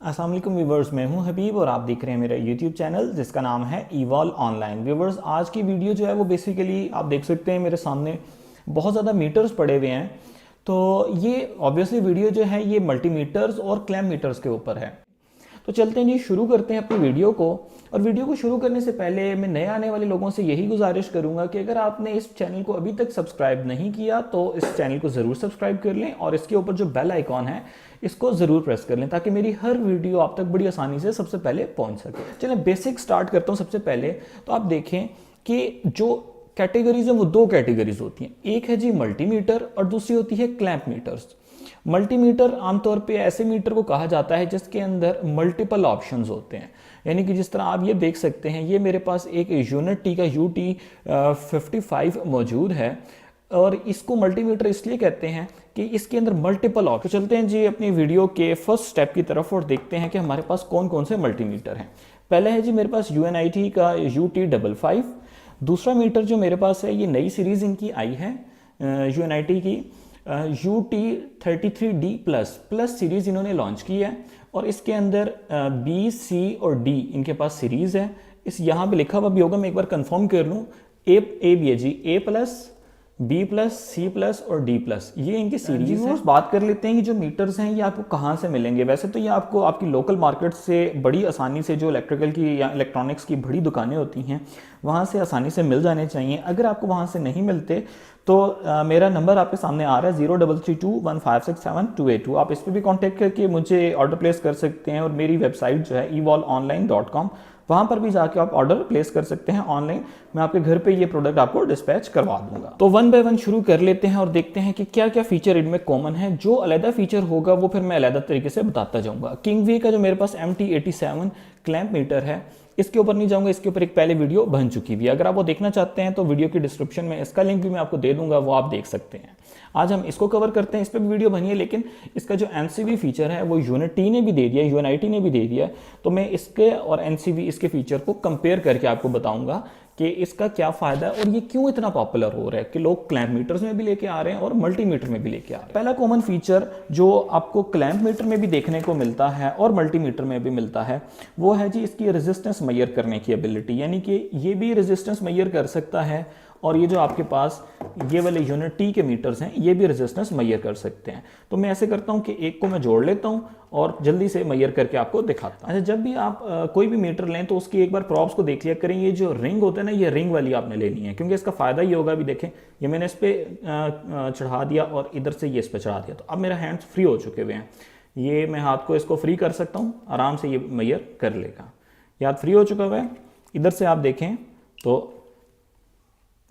अस्सलाम वालेकुम व्यूवर्स, मैं हूं हबीब और आप देख रहे हैं मेरा यूट्यूब चैनल जिसका नाम है इवॉल्व ऑनलाइन। व्यूवर्स, आज की वीडियो जो है वो बेसिकली आप देख सकते हैं मेरे सामने बहुत ज़्यादा मीटर्स पड़े हुए हैं। तो ये ऑब्वियसली वीडियो जो है ये मल्टीमीटर्स और क्लैम्प मीटर्स के ऊपर है। तो चलते हैं जी, शुरू करते हैं अपनी वीडियो को। और वीडियो को शुरू करने से पहले मैं नए आने वाले लोगों से यही गुजारिश करूंगा कि अगर आपने इस चैनल को अभी तक सब्सक्राइब नहीं किया तो इस चैनल को ज़रूर सब्सक्राइब कर लें और इसके ऊपर जो बेल आइकॉन है इसको ज़रूर प्रेस कर लें ताकि मेरी हर वीडियो आप तक बड़ी आसानी से सबसे पहले पहुंच सके। चलें बेसिक स्टार्ट करता हूं। सबसे पहले तो आप देखें कि जो कैटेगरीज है वो दो कैटेगरीज होती हैं, एक है जी मल्टीमीटर और दूसरी होती है क्लैम्प मीटर्स। मल्टीमीटर आमतौर पे ऐसे मीटर को कहा जाता है जिसके अंदर मल्टीपल ऑप्शंस होते हैं, यानी कि जिस तरह आप ये देख सकते हैं, ये मेरे पास एक यूनिट टी का UT55 मौजूद है और इसको मल्टीमीटर इसलिए कहते हैं कि इसके अंदर मल्टीपल ऑप्शन। तो चलते हैं जी अपनी वीडियो के फर्स्ट स्टेप की तरफ और देखते हैं कि हमारे पास कौन कौन से मल्टीमीटर हैं। पहला है जी मेरे पास UNIT का UT55। दूसरा मीटर जो मेरे पास है ये नई सीरीज इनकी आई है UNIT की UT33D प्लस सीरीज इन्होंने लॉन्च की है और इसके अंदर B, C और D इनके पास सीरीज है। इस यहाँ पे लिखा हुआ भी होगा, मैं एक बार कंफर्म कर लूँ, ए भी है जी, A+, B+, C+ और D+, ये इनकी सीरीज है। बात कर लेते हैं कि जो मीटर्स हैं ये आपको कहाँ से मिलेंगे। वैसे तो ये आपको आपकी लोकल मार्केट से बड़ी आसानी से, जो इलेक्ट्रिकल की या इलेक्ट्रॉनिक्स की बड़ी दुकानें होती हैं वहाँ से आसानी से मिल जाने चाहिए। अगर आपको वहाँ से नहीं मिलते तो मेरा नंबर आपके सामने आ रहा है 03321567 आप इस पर भी कांटेक्ट करके मुझे ऑर्डर प्लेस कर सकते हैं। और मेरी वेबसाइट जो है evolveonline.com, वहाँ पर भी जाके आप ऑर्डर प्लेस कर सकते हैं ऑनलाइन। मैं आपके घर पे ये प्रोडक्ट आपको डिस्पैच करवा दूंगा। तो वन बाय वन शुरू कर लेते हैं और देखते हैं कि क्या क्या फीचर इनमें कॉमन है। जो अलग फीचर होगा वो फिर मैं अलग तरीके से बताता जाऊंगा। किंगवे का जो मेरे पास MT87 क्लैम्प मीटर है, इसके ऊपर नहीं जाऊंगा, इसके ऊपर एक पहले वीडियो बन चुकी हुई है। अगर आप वो देखना चाहते हैं तो वीडियो की डिस्क्रिप्शन में इसका लिंक भी मैं आपको दे दूंगा, वो आप देख सकते हैं। आज हम इसको कवर करते हैं, इस पर भी वीडियो बनी है, लेकिन इसका जो NCV फीचर है वो UNIT ने भी दे दिया, UNIT ने भी दे दिया। तो मैं इसके और NCV इसके फीचर को कंपेयर करके आपको बताऊंगा कि इसका क्या फायदा है और ये क्यों इतना पॉपुलर हो रहा है कि लोग क्लैम्प मीटर्स में भी लेके आ रहे हैं और मल्टीमीटर में भी लेके आ रहे हैं। पहला कॉमन फीचर जो आपको क्लैम्प मीटर में भी देखने को मिलता है और मल्टीमीटर में भी मिलता है वो है जी इसकी रेजिस्टेंस मेजर करने की एबिलिटी, यानी कि ये भी रेजिस्टेंस मेजर कर सकता है और ये जो आपके पास ये वाले UNIT के मीटर्स हैं ये भी रेजिस्टेंस मेजर कर सकते हैं। तो मैं ऐसे करता हूं कि एक को मैं जोड़ लेता हूं और जल्दी से मेजर करके आपको दिखाता हूं। अच्छा, जब भी आप कोई भी मीटर लें तो उसकी एक बार प्रॉप्स को देख लिया करें। ये जो रिंग होता है ना, ये रिंग वाली आपने लेनी है, क्योंकि इसका फायदा ये होगा, अभी देखें ये मैंने इस पर चढ़ा दिया और इधर से ये इस पर चढ़ा दिया, तो अब मेरा हैंड्स फ्री हो चुके हुए हैं। ये मैं हाथ को इसको फ्री कर सकता हूँ, आराम से ये मेजर कर लेगा। ये हाथ फ्री हो चुका हुआ है। इधर से आप देखें तो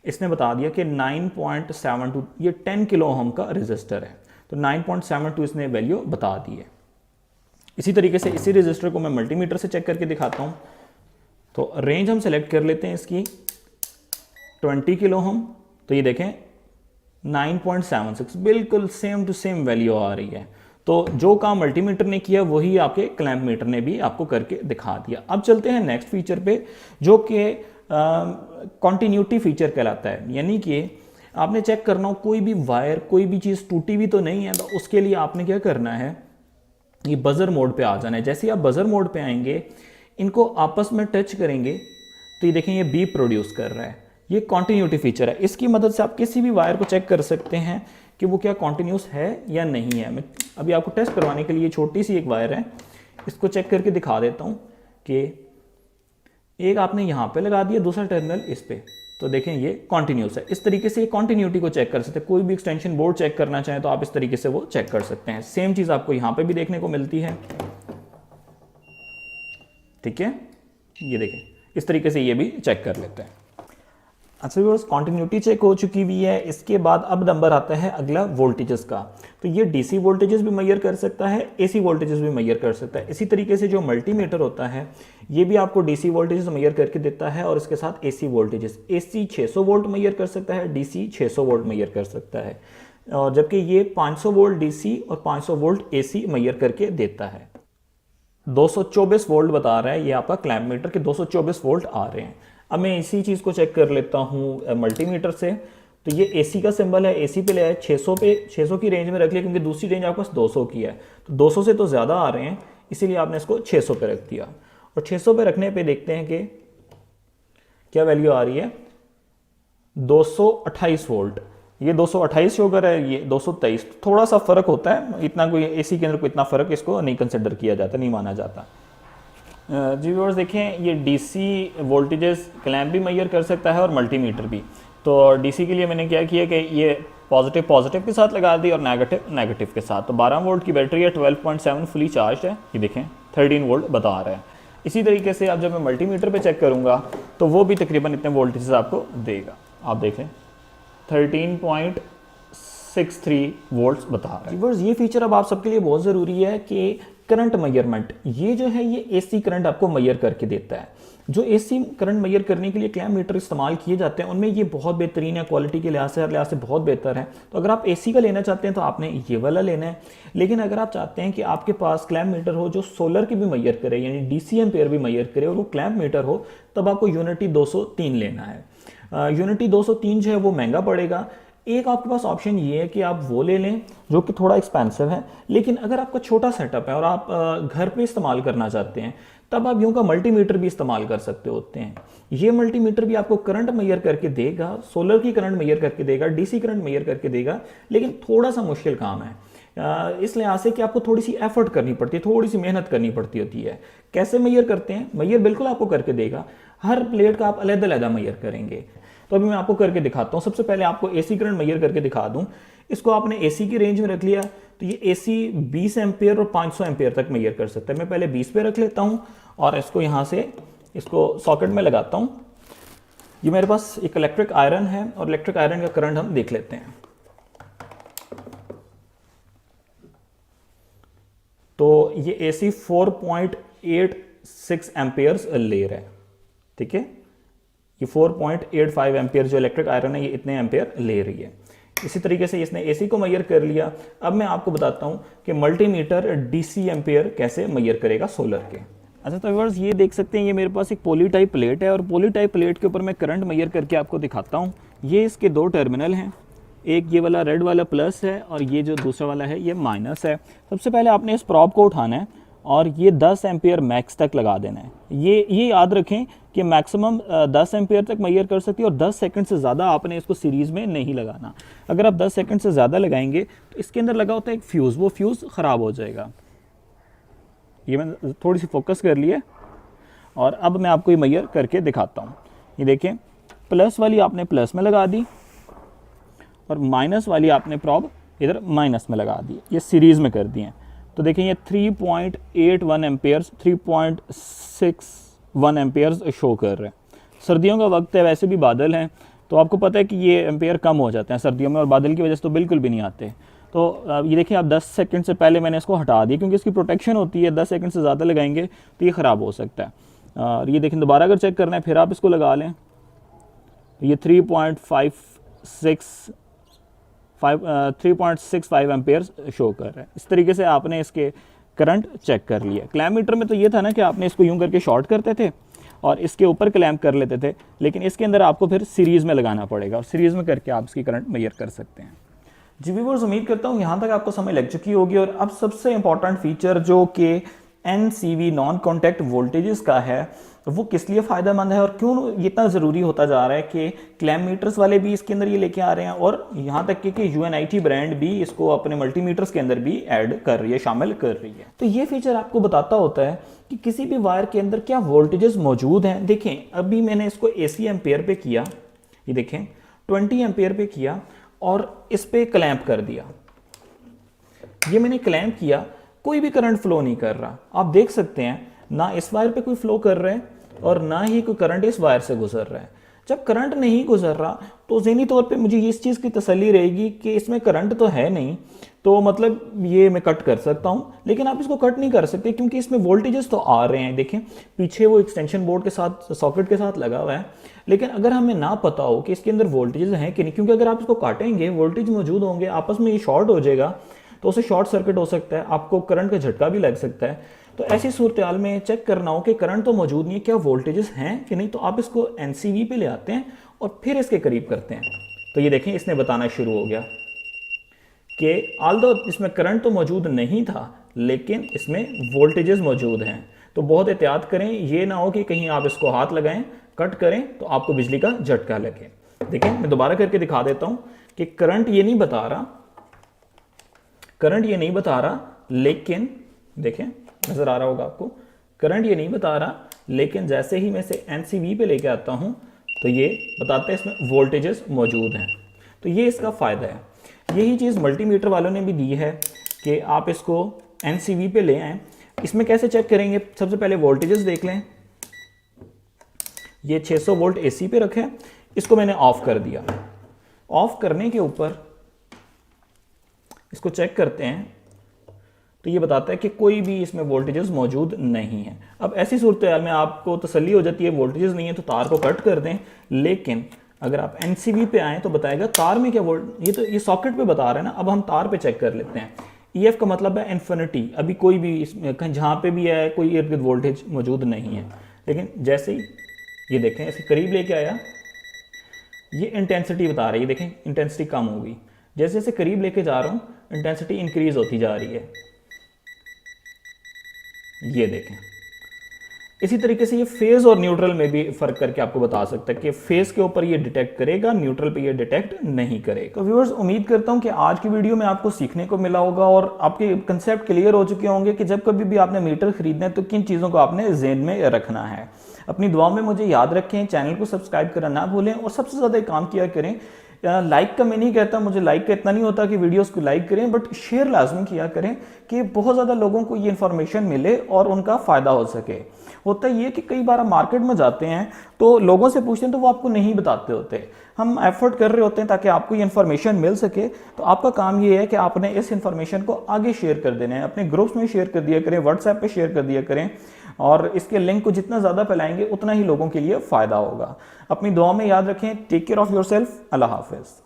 इसने बता दिया कि 9.72, ये 10 किलो ओम का रेजिस्टर है, तो 9.72 इसने वैल्यू बता दी है। इसी तरीके से इसी रेजिस्टर को मैं मल्टीमीटर से चेक करके दिखाता हूं। तो रेंज हम सेलेक्ट कर लेते हैं इसकी 20 किलो ओम, तो ये देखें 9.76 बिल्कुल सेम टू सेम वैल्यू आ रही है। तो जो काम मल्टीमीटर ने किया वही आपके क्लैम्प मीटर ने भी आपको करके दिखा दिया। अब चलते हैं नेक्स्ट फीचर पे, जो कि कॉन्टिन्यूटी फीचर कहलाता है। यानी कि आपने चेक करना हो कोई भी वायर, कोई भी चीज़ टूटी भी तो नहीं है, तो उसके लिए आपने क्या करना है, ये बजर मोड पे आ जाना है। जैसे ही आप बजर मोड पे आएंगे, इनको आपस में टच करेंगे तो ये देखें ये बीप प्रोड्यूस कर रहा है। ये कॉन्टिन्यूटी फीचर है। इसकी मदद से आप किसी भी वायर को चेक कर सकते हैं कि वो क्या कॉन्टिन्यूस है या नहीं है। मैं अभी आपको टेस्ट करवाने के लिए छोटी सी एक वायर है, इसको चेक करके दिखा देता हूँ कि एक आपने यहाँ पे लगा दिया, दूसरा टर्मिनल इस पे, तो देखें ये कॉन्टिन्यूस है। इस तरीके से ये कॉन्टिन्यूटी को चेक कर सकते हैं। कोई भी एक्सटेंशन बोर्ड चेक करना चाहें तो आप इस तरीके से वो चेक कर सकते हैं। सेम चीज़ आपको यहाँ पे भी देखने को मिलती है, ठीक है। ये देखें इस तरीके से ये भी चेक कर लेते हैं। अच्छा व्यूअर्स, कॉन्टिन्यूटी चेक हो चुकी हुई है। इसके बाद अब नंबर आता है अगला वोल्टेजेस का। तो ये DC वोल्टेजेस भी मेजर कर सकता है, AC वोल्टेजेस भी मेजर कर सकता है। इसी तरीके से जो मल्टीमीटर होता है ये भी आपको DC वोल्टेजेस मेजर करके देता है और इसके साथ AC voltages. AC 600 volt measure कर सकता है, DC 600 वोल्ट मेजर कर सकता है, और जबकि ये 500 वोल्ट DC और 500 वोल्ट AC मेजर करके देता है। 224 वोल्ट बता रहा है ये आपका क्लैम्प मीटर के 224 वोल्ट आ रहे हैं। अब मैं इसी चीज़ को चेक कर लेता हूँ मल्टीमीटर से। तो ये AC का सिंबल है, AC पे ले आए 600 पे, 600 की रेंज में रख लिया क्योंकि दूसरी रेंज आपके पास 200 की है, तो 200 से तो ज़्यादा आ रहे हैं। इसीलिए आपने इसको 600 पे रख दिया। और 600 पे रखने पे देखते हैं कि क्या वैल्यू आ रही है, 228 वोल्ट। ये 228 शो कर है, ये 223। थोड़ा सा फर्क होता है, इतना कोई एसी के अंदर कोई इतना फर्क इसको नहीं कंसिडर किया जाता, नहीं माना जाता। जी व्यूअर्स देखें, ये डीसी वोल्टेजेस क्लैंप भी मेजर कर सकता है और मल्टीमीटर भी। तो डीसी के लिए मैंने क्या किया कि ये पॉजिटिव पॉजिटिव के साथ लगा दी और नेगेटिव नेगेटिव के साथ। तो 12 वोल्ट की बैटरी है, 12.7 फुली चार्ज है, ये देखें 13 वोल्ट बता रहा है। इसी तरीके से अब जब मैं मल्टीमीटर पे चेक करूँगा तो वो भी तकरीबन इतने वोल्टेजेस आपको देगा। आप देख लें 13.63 वोल्ट्स बता रहा है। व्यूअर्स ये फीचर अब आप सबके लिए बहुत ज़रूरी है कि करंट मेजरमेंट, ये जो है ये एसी करंट आपको मेजर करके देता है। जो एसी करंट मेजर करने के लिए क्लैंप मीटर इस्तेमाल किए जाते हैं उनमें ये बहुत बेहतरीन है, क्वालिटी के लिहाज से हर लिहाज से बहुत बेहतर है। तो अगर आप एसी का लेना चाहते हैं तो आपने ये वाला लेना है। लेकिन अगर आप चाहते हैं कि आपके पास क्लैंप मीटर हो जो सोलर की भी मेजर करे, यानी डीसी एम्पेयर भी मेजर करे और वो क्लैंप मीटर हो, तब आपको यूनिटी 203 लेना है। यूनिटी 203 जो है वो महंगा पड़ेगा। एक आपके पास ऑप्शन ये है कि आप वो ले लें जो कि थोड़ा एक्सपेंसिव है, लेकिन अगर आपका छोटा सेटअप है और आप घर पे इस्तेमाल करना चाहते हैं तब आप यूं का मल्टीमीटर भी इस्तेमाल कर सकते होते हैं। ये मल्टीमीटर भी आपको करंट मेजर करके देगा, सोलर की करंट मेजर करके देगा, डीसी करंट मेजर करके देगा, लेकिन थोड़ा सा मुश्किल काम है इस लिहाज से कि आपको थोड़ी सी एफर्ट करनी पड़ती है, थोड़ी सी मेहनत करनी पड़ती होती है। कैसे मेजर करते हैं? मेजर बिल्कुल आपको करके देगा, हर प्लेट का आप अलग-अलग मेजर करेंगे। तो अभी मैं आपको करके दिखाता हूँ। सबसे पहले आपको एसी करंट मेजर करके दिखा दूँ। इसको आपने एसी की रेंज में रख लिया तो ये एसी 20 एम्पेयर और 500 एम्पेयर तक मेजर कर सकता है। मैं पहले 20 पे रख लेता हूँ और इसको यहाँ से इसको सॉकेट में लगाता हूँ। ये मेरे पास एक इलेक्ट्रिक आयरन है और इलेक्ट्रिक आयरन का करंट हम देख लेते हैं। तो ये एसी 4.86 एम्पेयर्स ले रहा है, ठीक है। ये 4.85 एम्पेयर जो इलेक्ट्रिक आयरन है ये इतने एम्पेयर ले रही है। इसी तरीके से इसने एसी को मेजर कर लिया। अब मैं आपको बताता हूं कि मल्टीमीटर डीसी एम्पेयर कैसे मेजर करेगा सोलर के। अच्छा तो व्यूअर्स ये देख सकते हैं, ये मेरे पास एक पॉली टाइप प्लेट है और पॉली टाइप प्लेट के ऊपर मैं करंट मेजर करके आपको दिखाता हूँ। ये इसके दो टर्मिनल हैं, एक ये वाला रेड वाला प्लस है और ये जो दूसरा वाला है ये माइनस है। सबसे पहले आपने इस प्रॉब को उठाना है और ये 10 एम्पेयर मैक्स तक लगा देना है। ये याद रखें कि मैक्सिमम 10 एम्पेयर तक मेजर कर सकती है और 10 सेकंड से ज़्यादा आपने इसको सीरीज़ में नहीं लगाना। अगर आप 10 सेकंड से ज़्यादा लगाएंगे तो इसके अंदर लगा होता है एक फ्यूज़, वो फ्यूज़ ख़राब हो जाएगा। ये मैंने थोड़ी सी फोकस कर लिया और अब मैं आपको ये मेजर करके दिखाता हूँ। ये देखें, प्लस वाली आपने प्लस में लगा दी और माइनस वाली आपने प्रॉब इधर माइनस में लगा दी, ये सीरीज़ में कर दिए। तो देखें ये 3.81 एम्पेयर्स 3.61 एम्पेयर्स शो कर रहे हैं। सर्दियों का वक्त है, वैसे भी बादल हैं तो आपको पता है कि ये एम्पेयर कम हो जाते हैं सर्दियों में और बादल की वजह से तो बिल्कुल भी नहीं आते। तो ये देखिए आप 10 सेकंड से पहले मैंने इसको हटा दिया क्योंकि इसकी प्रोटेक्शन होती है, 10 सेकंड से ज़्यादा लगाएंगे तो ये ख़राब हो सकता है। और ये देखें दोबारा अगर चेक करना है फिर आप इसको लगा लें, ये 3.65 एम्पेयर्स शो कर रहा है। इस तरीके से आपने इसके करंट चेक कर लिया। क्लैम्प मीटर में तो ये था ना कि आपने इसको यूं करके शॉर्ट करते थे और इसके ऊपर क्लैम्प कर लेते थे, लेकिन इसके अंदर आपको फिर सीरीज़ में लगाना पड़ेगा और सीरीज़ में करके आप इसकी करंट मेजर कर सकते हैं। जी व्यूअर्स, उम्मीद करता हूँ यहाँ तक आपको समझ लग चुकी होगी। और अब सबसे इंपॉर्टेंट फीचर जो कि NCV नॉन कॉन्टैक्ट वोल्टेजेस का है, वो किस लिए फ़ायदेमंद है और क्यों ये इतना ज़रूरी होता जा रहा है कि क्लैम्प मीटर्स वाले भी इसके अंदर ये लेके आ रहे हैं और यहाँ तक कि UNIT ब्रांड भी इसको अपने मल्टीमीटर्स के अंदर भी ऐड कर रही है, शामिल कर रही है। तो ये फीचर आपको बताता होता है कि किसी भी वायर के अंदर क्या वोल्टेजेस मौजूद हैं। देखें अभी मैंने इसको AC एम्पेयर पे किया, ये देखें 20 एम्पेयर पे किया और इस पे क्लैंप कर दिया। ये मैंने क्लैंप किया, कोई भी करंट फ्लो नहीं कर रहा। आप देख सकते हैं ना इस वायर पे कोई फ्लो कर रहा है और ना ही कोई करंट इस वायर से गुजर रहा है। जब करंट नहीं गुजर रहा तो ज़हनी तौर पे मुझे इस चीज़ की तसल्ली रहेगी कि इसमें करंट तो है नहीं, तो मतलब ये मैं कट कर सकता हूँ। लेकिन आप इसको कट नहीं कर सकते क्योंकि इसमें वोल्टेजेस तो आ रहे हैं। देखें पीछे वो एक्सटेंशन बोर्ड के साथ, सॉकेट के साथ लगा हुआ है। लेकिन अगर हमें ना पता हो कि इसके अंदर वोल्टेजेस हैं कि नहीं, क्योंकि अगर आप इसको काटेंगे वोल्टेज मौजूद होंगे, आपस में ये शॉर्ट हो जाएगा तो उसे शॉर्ट सर्किट हो सकता है, आपको करंट का झटका भी लग सकता है। तो ऐसी सूरत हाल में चेक करना हो कि करंट तो मौजूद नहीं है, क्या वोल्टेजेस हैं कि नहीं, तो आप इसको NCV पे ले आते हैं और फिर इसके करीब करते हैं। तो ये देखें इसने बताना शुरू हो गया कि ऑल्दो इसमें करंट तो मौजूद नहीं था लेकिन इसमें वोल्टेजेस मौजूद हैं। तो बहुत एहतियात करें, ये ना हो कि कहीं आप इसको हाथ लगाएं, कट करें तो आपको बिजली का झटका लगे। देखिए मैं दोबारा करके दिखा देता हूं कि करंट ये नहीं बता रहा, लेकिन देखें नजर आ रहा होगा आपको, करंट ये नहीं बता रहा, लेकिन जैसे ही मैं इसे NCV पे लेके आता हूं तो ये बताता है इसमें वोल्टेजेस मौजूद हैं। तो ये इसका फायदा है। यही चीज़ मल्टीमीटर वालों ने भी दी है कि आप इसको NCV पे ले आएँ। इसमें कैसे चेक करेंगे, सबसे पहले वोल्टेजेस देख लें। ये 600 वोल्ट AC पे रखे, इसको मैंने ऑफ कर दिया। ऑफ करने के ऊपर इसको चेक करते हैं तो ये बताता है कि कोई भी इसमें वोल्टेजेस मौजूद नहीं है। अब ऐसी सूरत हाल में आपको तसल्ली हो जाती है वोल्टेजेस नहीं है तो तार को कट कर दें। लेकिन अगर आप NCV पे आएँ तो बताएगा तार में क्या वोल्ट, ये सॉकेट पे बता रहा है ना। अब हम तार पे चेक कर लेते हैं। EF का मतलब है इन्फिनिटी, अभी कोई भी इसमें कहीं जहाँ पे भी है कोई इर्द गिर्द वोल्टेज मौजूद नहीं है। लेकिन जैसे ही ये देखें ऐसे करीब लेके आया, ये इंटेंसिटी बता रही है, देखें इंटेंसिटी कम हो गई। जैसे जैसे करीब लेके जा रहा हूँ इंटेंसिटी इंक्रीज होती जा रही है, ये देखें। इसी तरीके से ये फेज और न्यूट्रल में भी फर्क करके आपको बता सकता है कि फेज के ऊपर ये डिटेक्ट करेगा, न्यूट्रल पे ये डिटेक्ट नहीं करेगा। तो व्यूअर्स उम्मीद करता हूं कि आज की वीडियो में आपको सीखने को मिला होगा और आपके कंसेप्ट क्लियर हो चुके होंगे कि जब कभी भी आपने मीटर खरीदना है तो किन चीज़ों को आपने ज़हन में रखना है। अपनी दुआओं में मुझे याद रखें, चैनल को सब्सक्राइब करना ना भूलें और सबसे ज़्यादा एक काम किया करें, लाइक का मैं नहीं कहता, मुझे लाइक का इतना नहीं होता कि वीडियोस को लाइक करें, बट शेयर लाजमी किया करें कि बहुत ज़्यादा लोगों को ये इन्फॉर्मेशन मिले और उनका फ़ायदा हो सके। होता ये कि कई बार आप मार्केट में जाते हैं तो लोगों से पूछते हैं तो वो आपको नहीं बताते होते। हम एफर्ट कर रहे होते हैं ताकि आपको ये इन्फॉर्मेशन मिल सके। तो आपका काम ये है कि आपने इस इन्फॉर्मेशन को आगे शेयर कर देना है, अपने ग्रुप्स में शेयर कर दिया करें, व्हाट्सएप पे शेयर कर दिया करें और इसके लिंक को जितना ज़्यादा फैलाएंगे उतना ही लोगों के लिए फ़ायदा होगा। अपनी दुआ में याद रखें। Take care of yourself. अल्लाह हाफिज़।